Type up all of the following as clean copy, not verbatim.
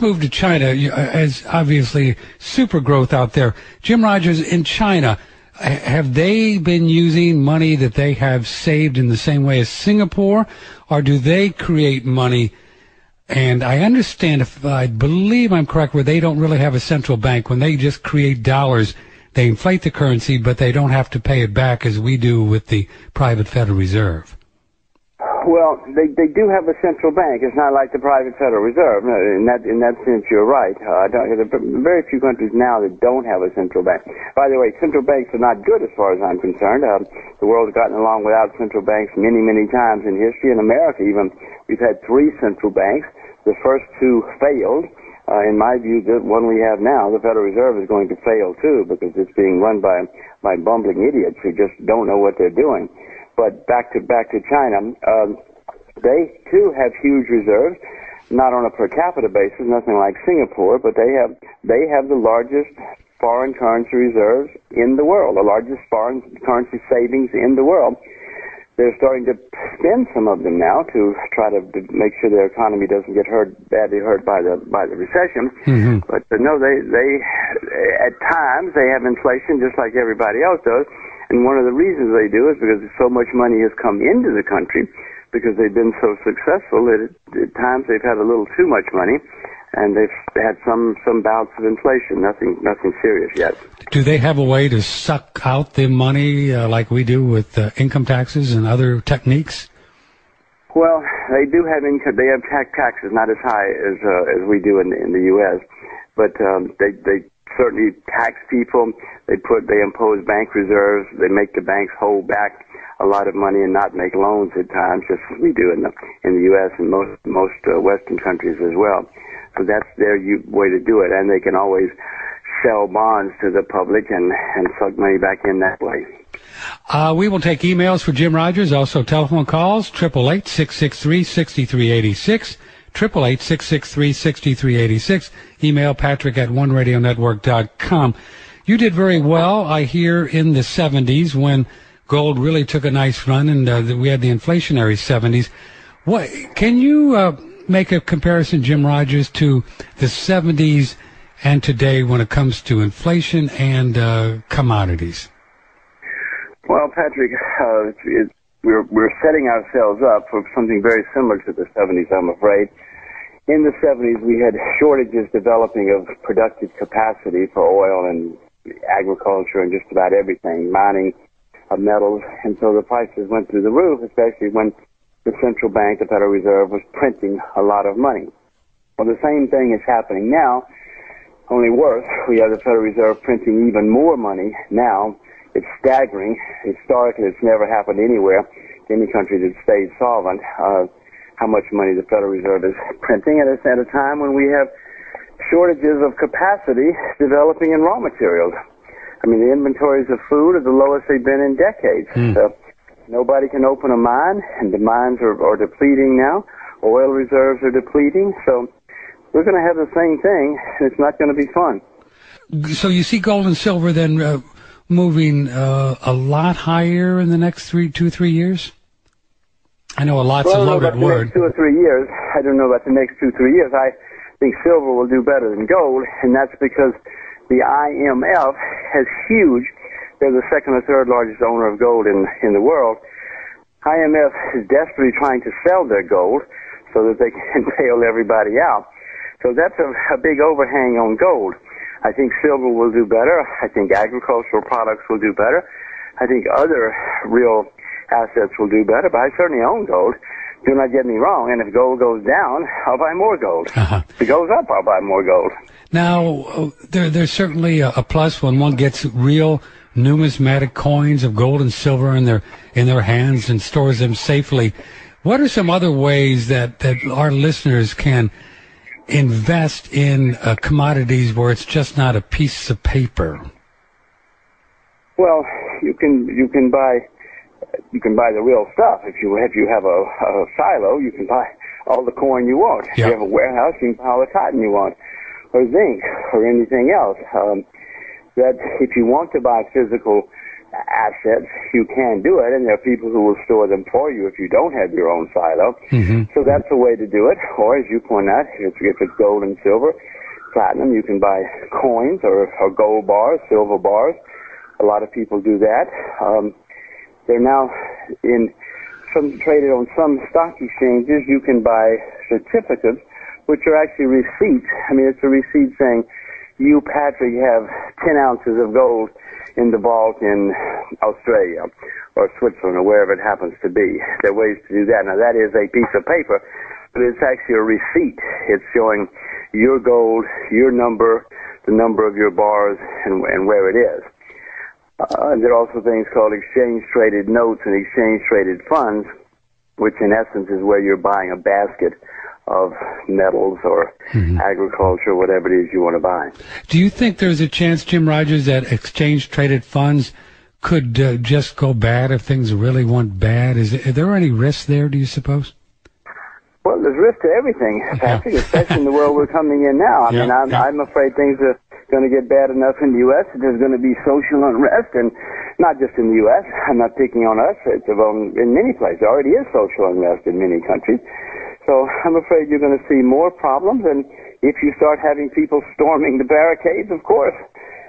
move to China, as obviously super growth out there. Jim Rogers, in China, have they been using money that they have saved in the same way as Singapore, or do they create money? And I understand, if I believe I'm correct, where they don't really have a central bank. When they just create dollars, they inflate the currency, but they don't have to pay it back as we do with the private Federal Reserve. Well, they do have a central bank. It's not like the private Federal Reserve. In that sense, you're right. There are very few countries now that don't have a central bank. By the way, central banks are not good as far as I'm concerned. The world has gotten along without central banks many, many times in history. In America, even, we've had 3 central banks. The first 2 failed. In my view, the one we have now, the Federal Reserve, is going to fail too, because it's being run by bumbling idiots who just don't know what they're doing. But back to China, they too have huge reserves, not on a per capita basis, nothing like Singapore, but they have the largest foreign currency reserves in the world, the largest foreign currency savings in the world. They're starting to spend some of them now to try to make sure their economy doesn't get badly hurt by the recession. Mm-hmm. But no, they at times they have inflation just like everybody else does. And one of the reasons they do is because so much money has come into the country because they've been so successful that at times they've had a little too much money, and they've had some bouts of inflation. Nothing serious yet. Do they have a way to suck out the money like we do with income taxes and other techniques? Well, they do have income. They have taxes not as high as we do in the U.S., but they certainly tax people. They impose bank reserves. They make the banks hold back a lot of money and not make loans at times, just as we do in the U.S. and most Western countries as well. So that's their way to do it, and they can always sell bonds to the public and suck money back in that way. We will take emails for Jim Rogers, also telephone calls, 888-663-6386. 888-663-6386. Email patrick@oneradionetwork.com. You did very well, I hear, in the 70s when gold really took a nice run and we had the inflationary 70s. Can you make a comparison, Jim Rogers, to the 70s and today when it comes to inflation and commodities? Well, Patrick, we're setting ourselves up for something very similar to the 70s, I'm afraid. In the 70s, we had shortages developing of productive capacity for oil and agriculture and just about everything, mining of metals, and so the prices went through the roof, especially when the central bank, the Federal Reserve, was printing a lot of money. Well, the same thing is happening now, only worse. We have the Federal Reserve printing even more money now. It's staggering. Historically, it's never happened anywhere, any country that stayed solvent, how much money the Federal Reserve is printing at a time when we have shortages of capacity developing in raw materials. I mean, the inventories of food are the lowest they've been in decades. Nobody can open a mine, and the mines are depleting now. Oil reserves are depleting, so we're going to have the same thing, and it's not going to be fun. So you see gold and silver then moving a lot higher in the next 2 or 3 years? I know a lot's a loaded word. The next 2 or 3 years. I don't know about the next 2 or 3 years. I think silver will do better than gold, and that's because the IMF has huge. They're the second or third largest owner of gold in the world. IMF is desperately trying to sell their gold so that they can bail everybody out. So that's a big overhang on gold. I think silver will do better. I think agricultural products will do better. I think other real assets will do better, but I certainly own gold. Do not get me wrong, and if gold goes down, I'll buy more gold. If it goes up, I'll buy more gold. Now, there's certainly a plus when one gets real numismatic coins of gold and silver in their hands and stores them safely. What are some other ways that our listeners can invest in commodities where it's just not a piece of paper? Well, you can buy the real stuff. If you have a silo, you can buy all the corn you want. Yep. If you have a warehouse, you can buy all the cotton you want, or zinc, or anything else. That if you want to buy physical assets, you can do it, and there are people who will store them for you if you don't have your own silo. So that's a way to do it. Or, as you point out, if it's gold and silver, platinum, you can buy coins or gold bars, silver bars. A lot of people do that. They're now traded on some stock exchanges. You can buy certificates, which are actually receipts. I mean, it's a receipt saying, you, Patrick, have 10 ounces of gold in the vault in Australia or Switzerland or wherever it happens to be. There are ways to do that. Now, that is a piece of paper, but it's actually a receipt. It's showing your gold, your number, the number of your bars, and where it is. There are also things called exchange-traded notes and exchange-traded funds, which in essence is where you're buying a basket of metals or agriculture, whatever it is you want to buy. Do you think there's a chance, Jim Rogers, that exchange-traded funds could just go bad if things really went bad? Are there any risks there, do you suppose? Well, there's risk to everything, Patrick, especially in the world we're coming in now. I mean, I'm afraid things are going to get bad enough in the U.S. There's going to be social unrest, and not just in the U.S. I'm not picking on us. It's in many places. There already is social unrest in many countries. So I'm afraid you're going to see more problems, and if you start having people storming the barricades, of course,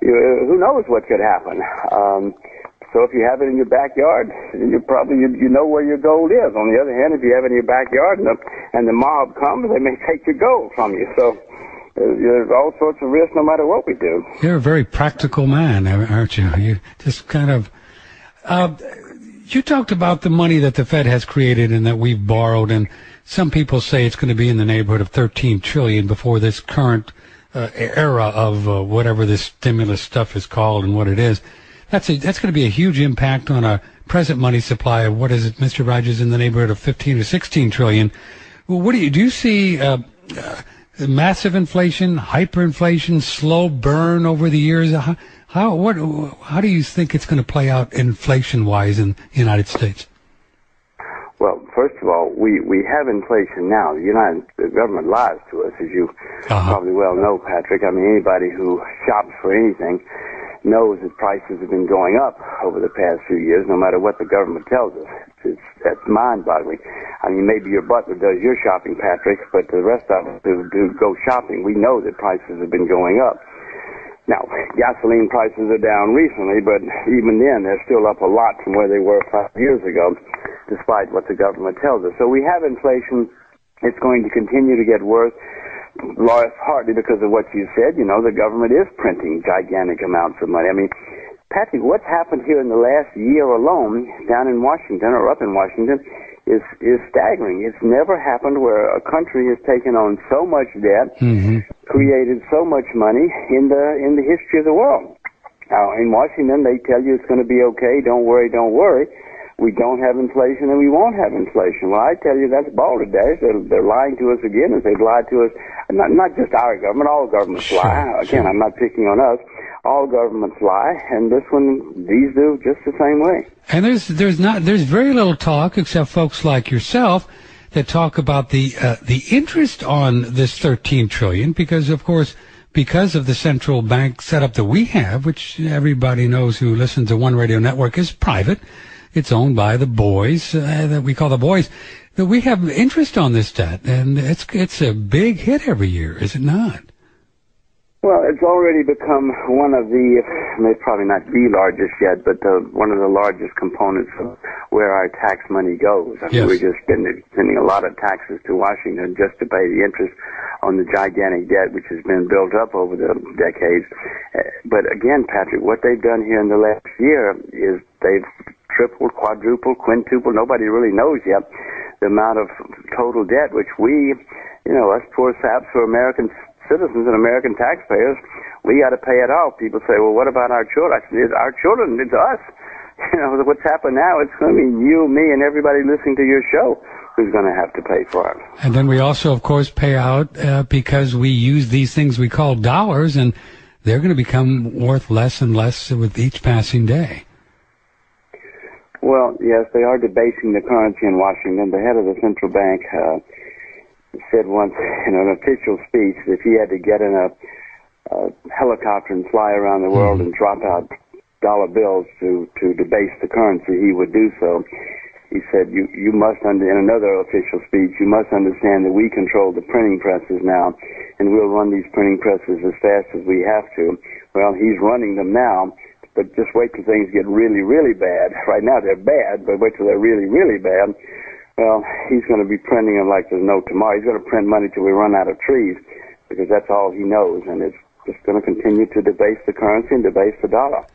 who knows what could happen. So if you have it in your backyard, you know where your gold is. On the other hand, if you have it in your backyard and the mob comes, they may take your gold from you. So there's all sorts of risks no matter what we do. You're a very practical man, aren't you? You just kind of... you talked about the money that the Fed has created and that we've borrowed, and some people say it's going to be in the neighborhood of $13 trillion before this current era of whatever this stimulus stuff is called and what it is. That's going to be a huge impact on a present money supply of, what is it, Mr. Rogers, in the neighborhood of 15 or 16 trillion. Well, do you see massive inflation, hyperinflation, slow burn over the years? How do you think it's going to play out inflation-wise in the United States? Well, first of all, we have inflation now. The government lies to us, as you probably well know, Patrick. I mean, anybody who shops for anything knows that prices have been going up over the past few years, no matter what the government tells us. That's mind-boggling. I mean, maybe your butler does your shopping, Patrick, but the rest of us who go shopping, we know that prices have been going up. Now, gasoline prices are down recently, but even then, they're still up a lot from where they were 5 years ago, despite what the government tells us. So we have inflation. It's going to continue to get worse, partly because of what you said. You know, the government is printing gigantic amounts of money. I mean, Patrick, what's happened here in the last year alone down in Washington or up in Washington is staggering. It's never happened where a country has taken on so much debt, created so much money in the history of the world. Now, in Washington, they tell you it's going to be okay. Don't worry, don't worry. We don't have inflation and we won't have inflation. Well, I tell you, that's balderdash. They're lying to us again, as they've lied to us. Not just our government, all governments lie. Again, I'm not picking on us. All governments lie, and these do just the same way. And there's very little talk, except folks like yourself, that talk about the interest on this $13 trillion, because of course, because of the central bank setup that we have, which everybody knows who listens to One Radio Network is private. It's owned by the boys that we call the boys. That we have interest on this debt, and it's a big hit every year, is it not? Well, it's already become one of the, probably not the largest yet, but one of the largest components of where our tax money goes. I mean, we're just sending a lot of taxes to Washington just to pay the interest on the gigantic debt which has been built up over the decades. But again, Patrick, what they've done here in the last year is they've tripled, quadrupled, quintupled, nobody really knows yet, the amount of total debt which we, us poor saps who are American citizens and American taxpayers, we got to pay it off. People say, well, what about our children? I said, it's our children, it's us. What's happened now, it's going to be you, me, and everybody listening to your show who's going to have to pay for it. And then we also, of course, pay out because we use these things we call dollars, and they're going to become worth less and less with each passing day. Well, yes, they are debasing the currency in Washington. The head of the central bank said once in an official speech that if he had to get in a helicopter and fly around the world and drop out dollar bills to debase the currency, he would do so. He said, you must, in another official speech, you must understand that we control the printing presses now, and we'll run these printing presses as fast as we have to. Well, he's running them now, but just wait till things get really, really bad. Right now they're bad, but wait till they're really, really bad. Well, he's going to be printing them like there's no tomorrow. He's going to print money till we run out of trees, because that's all he knows, and it's just going to continue to debase the currency and debase the dollar.